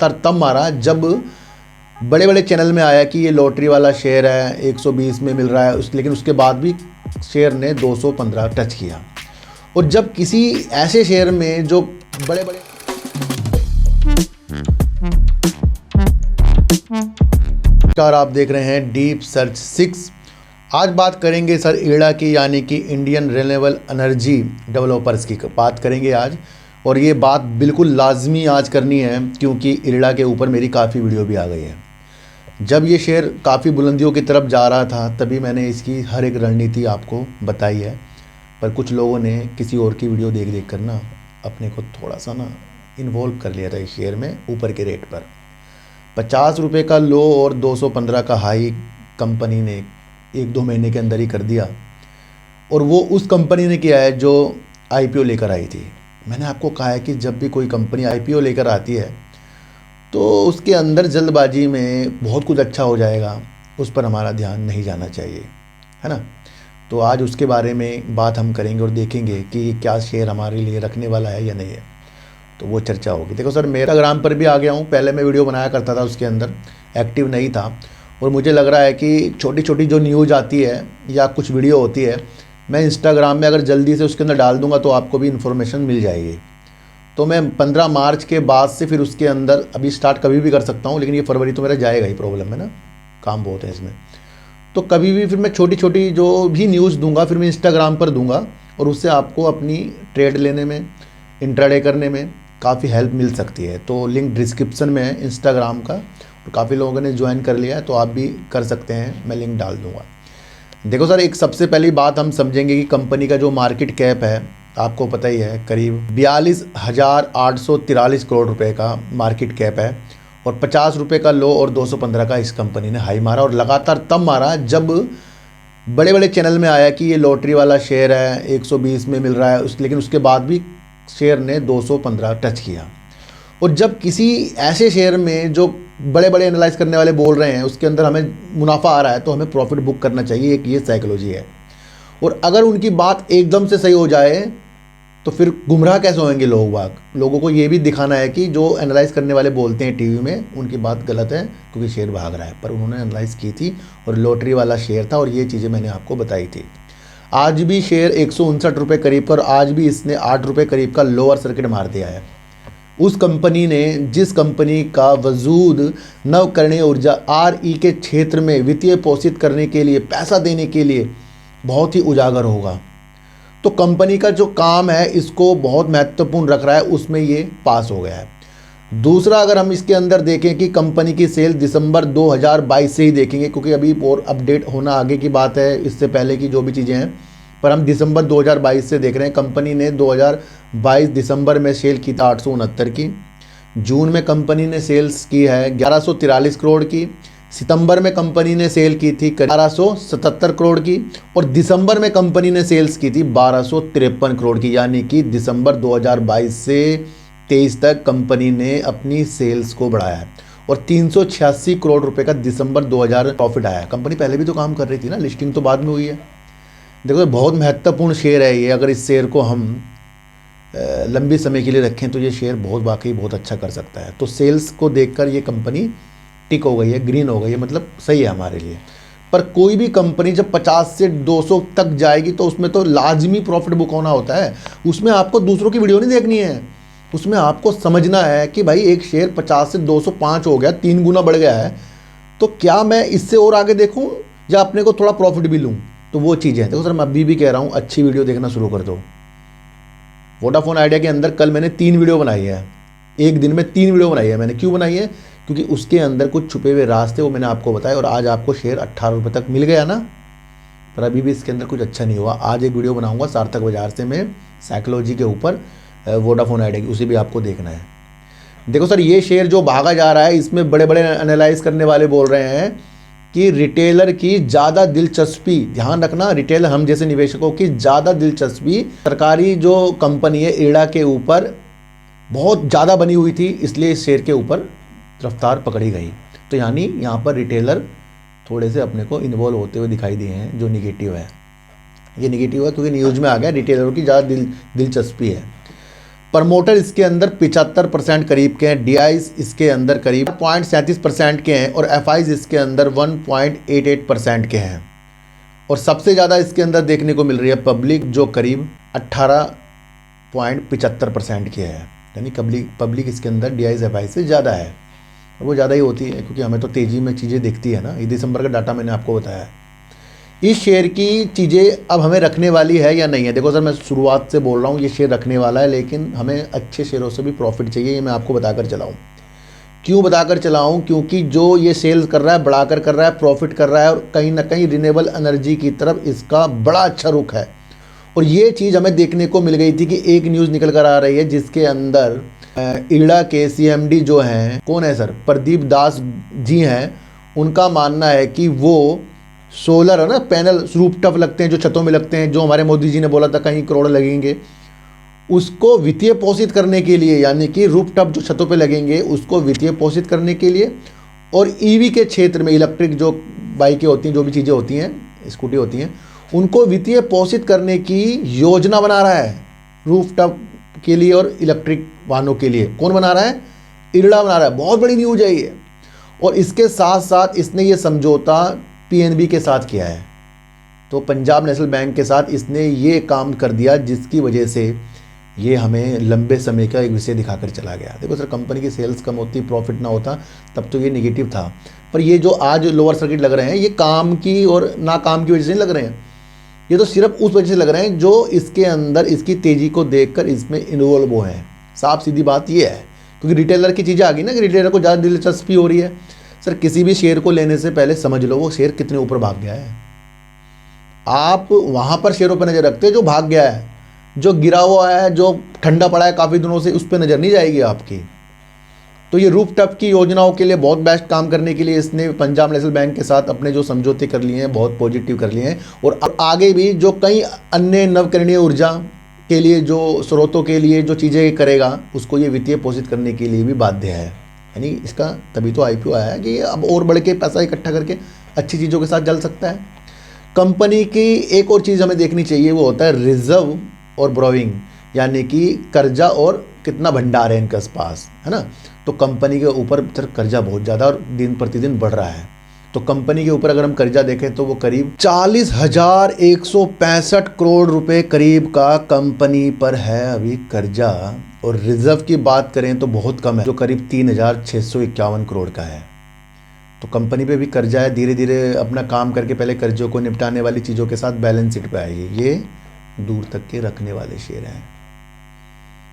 तब मारा जब बड़े बड़े चैनल में आया कि ये लॉटरी वाला शेयर है 120 में मिल रहा है लेकिन उसके बाद भी शेयर ने 215 टच किया। और जब किसी ऐसे शेयर में जो बड़े बड़े आप देख रहे हैं डीप सर्च 6। आज बात करेंगे सर इरडा की, यानी कि इंडियन रिन्यूएबल एनर्जी डेवलपर्स की बात करेंगे आज। और ये बात बिल्कुल लाजमी आज करनी है क्योंकि इरडा के ऊपर मेरी काफ़ी वीडियो भी आ गई है। जब ये शेयर काफ़ी बुलंदियों की तरफ जा रहा था तभी मैंने इसकी हर एक रणनीति आपको बताई है, पर कुछ लोगों ने किसी और की वीडियो देख देख कर ना अपने को थोड़ा सा ना इन्वॉल्व कर लिया था इस शेयर में। ऊपर के रेट पर 50 रुपये का लो और 215 का हाई कंपनी ने 1-2 महीने के अंदर ही कर दिया। और वो उस कंपनी ने किया है जो IPO लेकर आई थी। मैंने आपको कहा है कि जब भी कोई कंपनी IPO लेकर आती है तो उसके अंदर जल्दबाजी में बहुत कुछ अच्छा हो जाएगा, उस पर हमारा ध्यान नहीं जाना चाहिए, है ना। तो आज उसके बारे में बात हम करेंगे और देखेंगे कि क्या शेयर हमारे लिए रखने वाला है या नहीं है, तो वो चर्चा होगी। देखो सर, मैं इंस्टाग्राम पर भी आ गया हूँ। पहले मैं वीडियो बनाया करता था, उसके अंदर एक्टिव नहीं था। और मुझे लग रहा है कि छोटी छोटी जो न्यूज़ आती है या कुछ वीडियो होती है, मैं इंस्टाग्राम में अगर जल्दी से उसके अंदर डाल दूंगा तो आपको भी इन्फॉर्मेशन मिल जाएगी। तो मैं 15 मार्च के बाद से फिर उसके अंदर अभी स्टार्ट कभी भी कर सकता हूँ, लेकिन ये फरवरी तो मेरा जाएगा ही, प्रॉब्लम है ना, काम बहुत है इसमें। तो कभी भी फिर मैं छोटी छोटी जो भी न्यूज़ दूंगा फिर मैं इंस्टाग्राम पर दूंगा और उससे आपको अपनी ट्रेड लेने में, इंट्राडे करने में काफ़ी हेल्प मिल सकती है। तो लिंक डिस्क्रिप्शन में है इंस्टाग्राम का, और काफ़ी लोगों ने ज्वाइन कर लिया है, तो आप भी कर सकते हैं, मैं लिंक डाल दूंगा। देखो सर, एक सबसे पहली बात हम समझेंगे कि कंपनी का जो मार्केट कैप है आपको पता ही है, करीब 42,843 करोड़ रुपए का मार्केट कैप है। और 50 रुपये का लो और 215 का इस कंपनी ने हाई मारा। और लगातार तब मारा जब बड़े बड़े चैनल में आया कि ये लॉटरी वाला शेयर है 120 में मिल रहा है लेकिन उसके बाद भी शेयर ने 215 टच किया। और जब किसी ऐसे शेयर में जो बड़े बड़े एनालाइज करने वाले बोल रहे हैं उसके अंदर हमें मुनाफा आ रहा है तो हमें प्रॉफिट बुक करना चाहिए, एक ये साइकोलॉजी है। और अगर उनकी बात एकदम से सही हो जाए तो फिर गुमराह कैसे होंगे लोगों को ये भी दिखाना है कि जो एनालाइज करने वाले बोलते हैं टीवी में उनकी बात गलत है क्योंकि शेयर भाग रहा है, पर उन्होंने एनालाइज की थी और लॉटरी वाला शेयर था और ये चीज़ें मैंने आपको बताई थी। आज भी शेयर 159 रुपये करीब का, और आज भी इसने 8 रुपये करीब का लोअर सर्किट मार दिया है। उस कंपनी ने, जिस कंपनी का वजूद नवकरणीय ऊर्जा RE के क्षेत्र में वित्तीय पोषित करने के लिए, पैसा देने के लिए बहुत ही उजागर होगा, तो कंपनी का जो काम है इसको बहुत महत्वपूर्ण रख रहा है, उसमें ये पास हो गया है। दूसरा, अगर हम इसके अंदर देखें कि कंपनी की सेल दिसंबर 2022 से ही देखेंगे, क्योंकि अभी और अपडेट होना आगे की बात है, इससे पहले की जो भी चीज़ें हैं, पर हम दिसंबर 2022 से देख रहे हैं। कंपनी ने 2022 दिसंबर में सेल की था 869 की, जून में कंपनी ने सेल्स की है 1143 करोड़ की, सितंबर में कंपनी ने सेल की थी 1177 करोड़ की, और दिसंबर में कंपनी ने सेल्स की थी 1253 करोड़ की। यानी कि दिसंबर 2022 से 23 तक कंपनी ने अपनी सेल्स को बढ़ाया है और 386 करोड़ रुपए का दिसंबर 2000 प्रॉफिट आया है। कंपनी पहले भी तो काम कर रही थी ना, लिस्टिंग तो बाद में हुई है। देखो, बहुत महत्वपूर्ण शेयर है ये। अगर इस शेयर को हम लंबी समय के लिए रखें तो ये शेयर वाकई बहुत अच्छा कर सकता है। तो सेल्स को देखकर ये कंपनी टिक हो गई है, ग्रीन हो गई है, मतलब सही है हमारे लिए। पर कोई भी कंपनी जब 50 से 200 तक जाएगी तो उसमें तो लाजमी प्रॉफिट बुक होना होता है। उसमें आपको दूसरों की वीडियो नहीं देखनी है, उसमें आपको समझना है कि भाई एक शेयर 50 से 205 हो गया, 3 गुना बढ़ गया है, तो क्या मैं इससे और आगे देखूं या अपने को थोड़ा प्रॉफिट भी लूं। तो वो चीज़ें हैं। देखो सर, मैं अभी भी कह रहा हूँ, अच्छी वीडियो देखना शुरू कर दो। वोडाफोन आइडिया के अंदर कल मैंने 3 वीडियो बनाई है, एक दिन में 3 वीडियो बनाई है मैंने। क्यों बनाई है? क्योंकि उसके अंदर कुछ छुपे हुए रास्ते वो मैंने आपको बताए, और आज आपको शेयर 18 रुपये तक मिल गया ना, पर अभी भी इसके अंदर कुछ अच्छा नहीं हुआ। आज एक वीडियो बनाऊंगा सार्थक बाजार से मैं साइकोलॉजी के ऊपर, वोडाफोन आइडिया की, उसे भी आपको देखना है। देखो सर, ये शेयर जो भागा जा रहा है इसमें बड़े बड़े एनालाइज करने वाले बोल रहे हैं कि रिटेलर की ज़्यादा दिलचस्पी, ध्यान रखना, रिटेलर हम जैसे निवेशकों की ज़्यादा दिलचस्पी सरकारी जो कंपनी है इरडा के ऊपर बहुत ज़्यादा बनी हुई थी, इसलिए इस शेयर के ऊपर रफ्तार पकड़ी गई। तो यानी यहाँ पर रिटेलर थोड़े से अपने को इन्वॉल्व होते हुए दिखाई दिए हैं, जो निगेटिव है। ये निगेटिव है क्योंकि न्यूज़ में आ गया रिटेलरों की ज़्यादा दिलचस्पी है। प्रमोटर इसके अंदर 75% करीब के हैं, डीआईज इसके अंदर करीब 0.37% के हैं और एफआईज इसके अंदर 1.88% के हैं। और सबसे ज़्यादा इसके अंदर देखने को मिल रही है पब्लिक, जो करीब 18.75% की है। यानी पब्लिक इसके अंदर डीआईज एफआई से ज़्यादा है, और वो ज़्यादा ही होती है क्योंकि हमें तो तेज़ी में चीज़ें दिखती है ना। ये दिसंबर का डाटा मैंने आपको बताया है। इस शेयर की चीज़ें अब हमें रखने वाली है या नहीं है। देखो सर, मैं शुरुआत से बोल रहा हूँ ये शेयर रखने वाला है, लेकिन हमें अच्छे शेयरों से भी प्रॉफिट चाहिए। ये मैं आपको बताकर चलाऊँ, क्यों बताकर चलाऊँ, क्योंकि जो ये सेल्स कर रहा है, बढ़ाकर कर रहा है, प्रॉफिट कर रहा है, और कहीं ना कहीं रिन्यूएबल एनर्जी की तरफ इसका बड़ा अच्छा रुख है। और ये चीज़ हमें देखने को मिल गई थी कि एक न्यूज़ निकल कर आ रही है जिसके अंदर इड़ा के सीएमडी जो हैं, कौन है सर, प्रदीप दास जी हैं, उनका मानना है कि वो सोलर है ना, पैनल रूफटॉप लगते हैं जो छतों में लगते हैं, जो हमारे मोदी जी ने बोला था कहीं करोड़ लगेंगे, उसको वित्तीय पोषित करने के लिए, यानी कि रूफटॉप जो छतों पे लगेंगे उसको वित्तीय पोषित करने के लिए, और ईवी के क्षेत्र में इलेक्ट्रिक जो बाइकें होती हैं, जो भी चीज़ें होती हैं, स्कूटी होती हैं, उनको वित्तीय पोषित करने की योजना बना रहा है रूफटॉप के लिए और इलेक्ट्रिक वाहनों के लिए। कौन बना रहा है? इरड़ा बना रहा है। बहुत बड़ी न्यूज है ये। और इसके साथ साथ इसने ये समझौता पीएनबी के साथ किया है, तो पंजाब नेशनल बैंक के साथ इसने ये काम कर दिया, जिसकी वजह से ये हमें लंबे समय का एक विषय दिखाकर चला गया। देखो सर, कंपनी की सेल्स कम होती, प्रॉफिट ना होता, तब तो ये निगेटिव था। पर ये जो आज लोअर सर्किट लग रहे हैं, ये काम की और ना काम की वजह से नहीं लग रहे हैं, ये तो सिर्फ उस वजह से लग रहे हैं जो इसके अंदर इसकी तेज़ी को देखकर इसमें इन्वॉल्व हो हैं। साफ सीधी बात ये है, क्योंकि रिटेलर की चीज़ें आ गई ना, कि रिटेलर को ज़्यादा दिलचस्पी हो रही है। सर, किसी भी शेयर को लेने से पहले समझ लो वो शेयर कितने ऊपर भाग गया है। आप वहाँ पर शेयरों पर नज़र रखते हैं जो भाग गया है, जो गिरा हुआ है, जो ठंडा पड़ा है काफ़ी दिनों से, उस पर नज़र नहीं जाएगी आपकी। तो ये रूफटॉप की योजनाओं के लिए बहुत बेस्ट काम करने के लिए इसने पंजाब नेशनल बैंक के साथ अपने जो समझौते कर लिए हैं, बहुत पॉजिटिव कर लिए हैं। और आगे भी जो कई अन्य नवकरणीय ऊर्जा के लिए, जो स्रोतों के लिए जो चीज़ें करेगा, उसको ये वित्तीय पोषित करने के लिए भी बाध्य है। यानी इसका तभी तो आईपीओ आया है कि अब और बढ़ के पैसा इकट्ठा करके अच्छी चीज़ों के साथ चल सकता है। कंपनी की एक और चीज़ हमें देखनी चाहिए, वो होता है रिजर्व और ब्रोइंग, यानी कि कर्जा और कितना भंडार है इनके पास, है ना। तो कंपनी के ऊपर कर्जा बहुत ज़्यादा और दिन प्रतिदिन बढ़ रहा है। तो कंपनी के ऊपर अगर हम कर्जा देखें तो वो करीब 40,165 करोड़ रुपए करीब का कंपनी पर है अभी कर्जा। और रिजर्व की बात करें तो बहुत कम है, जो करीब 3,651 करोड़ का है। तो कंपनी पे भी कर्जा है। धीरे धीरे अपना काम करके पहले कर्जों को निपटाने वाली चीज़ों के साथ बैलेंस शीट पे आएगी। ये दूर तक के रखने वाले शेयर हैं।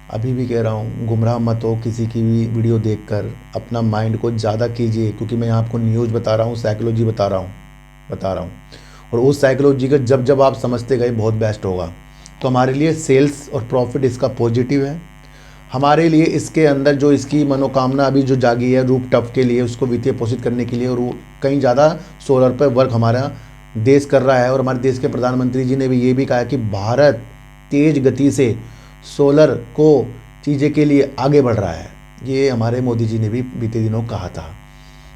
अभी भी कह रहा हूँ, गुमराह मत हो किसी की भी वीडियो देखकर, अपना माइंड को ज़्यादा कीजिए, क्योंकि मैं आपको न्यूज़ बता रहा हूँ, साइकोलॉजी बता रहा हूँ। और उस साइकोलॉजी का जब आप समझते गए बहुत बेस्ट होगा। तो हमारे लिए सेल्स और प्रॉफिट इसका पॉजिटिव है। हमारे लिए इसके अंदर जो इसकी मनोकामना अभी जो जागी है रूफटॉप के लिए, उसको वित्तीय पोषित करने के लिए, और कहीं ज़्यादा सोलर पर वर्क हमारा देश कर रहा है। और हमारे देश के प्रधानमंत्री जी ने भी ये भी कहा कि भारत तेज़ गति से सोलर को चीज़ें के लिए आगे बढ़ रहा है। ये हमारे मोदी जी ने भी बीते दिनों कहा था।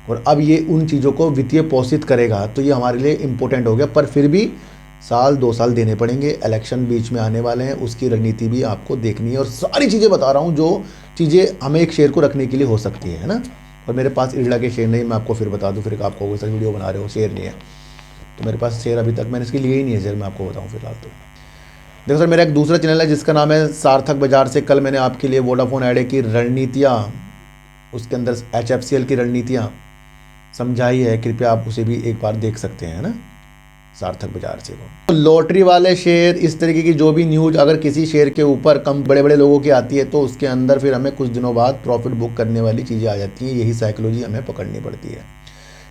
और अब ये उन चीज़ों को वित्तीय पोषित करेगा, तो ये हमारे लिए इम्पोर्टेंट हो गया। पर फिर भी 1-2 साल देने पड़ेंगे, इलेक्शन बीच में आने वाले हैं, उसकी रणनीति भी आपको देखनी है। और सारी चीज़ें बता रहा हूँ जो चीज़ें हमें एक शेयर को रखने के लिए हो सकती है ना। और मेरे पास इरड़ा के शेयर नहीं, मैं आपको फिर बता दूँ, फिर आपको सर वीडियो बना रहे हो शेयर नहीं है, तो मेरे पास शेयर अभी तक मैंने इसके लिए ही नहीं है शेयर, मैं आपको बताऊँ फिलहाल। तो देखो सर, मेरा एक दूसरा चैनल है जिसका नाम है सार्थक बाजार से। कल मैंने आपके लिए वोडाफोन आइडिया की रणनीतियाँ, उसके अंदर HFCL की रणनीतियाँ समझाई है, कृपया आप उसे भी एक बार देख सकते हैं ना, सार्थक बाजार से। तो लॉटरी वाले शेयर, इस तरीके की जो भी न्यूज़ अगर किसी शेयर के ऊपर कम बड़े बड़े लोगों की आती है, तो उसके अंदर फिर हमें कुछ दिनों बाद प्रॉफिट बुक करने वाली चीज़ें आ जाती हैं। यही साइकोलॉजी हमें पकड़नी पड़ती है।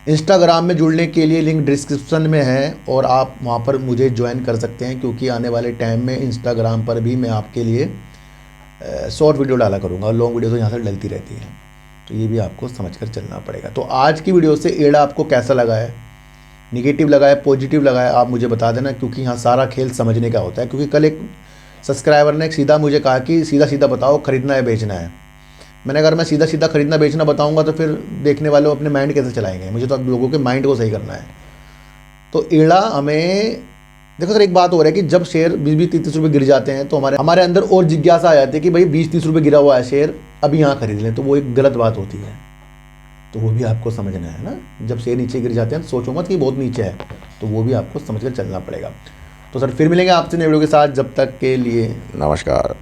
इंस्टाग्राम में जुड़ने के लिए लिंक डिस्क्रिप्शन में है, और आप वहाँ पर मुझे ज्वाइन कर सकते हैं, क्योंकि आने वाले टाइम में इंस्टाग्राम पर भी मैं आपके लिए शॉर्ट वीडियो डाला करूँगा, और लॉन्ग वीडियो तो यहाँ से डलती रहती है। तो ये भी आपको समझकर चलना पड़ेगा। तो आज की वीडियो से एड़ा आपको कैसा लगा है, निगेटिव लगा है, पॉजिटिव लगा है, आप मुझे बता देना, क्योंकि यहाँ सारा खेल समझने का होता है। क्योंकि कल एक सब्सक्राइबर ने सीधा मुझे कहा कि सीधा सीधा बताओ खरीदना है बेचना है। मैंने अगर मैं सीधा सीधा खरीदना बेचना बताऊंगा तो फिर देखने वाले अपने माइंड कैसे चलाएंगे। मुझे तो अब लोगों के माइंड को सही करना है। तो एड़ा हमें देखो सर, एक बात हो रहा है कि जब शेयर 20-20, 30-30 रुपये गिर जाते हैं तो हमारे अंदर और जिज्ञासा आ जाती है कि भाई 20-30 रुपये गिरा हुआ है शेयर, अभी यहाँ खरीद लें, तो वो एक गलत बात होती है। तो वो भी आपको समझना है ना, जब शेयर नीचे गिर जाते हैं तो सोचो मत कि बहुत नीचे है, तो वो भी आपको समझ कर चलना पड़ेगा। तो सर फिर मिलेंगे आपसे नए वीडियो के साथ, जब तक के लिए नमस्कार।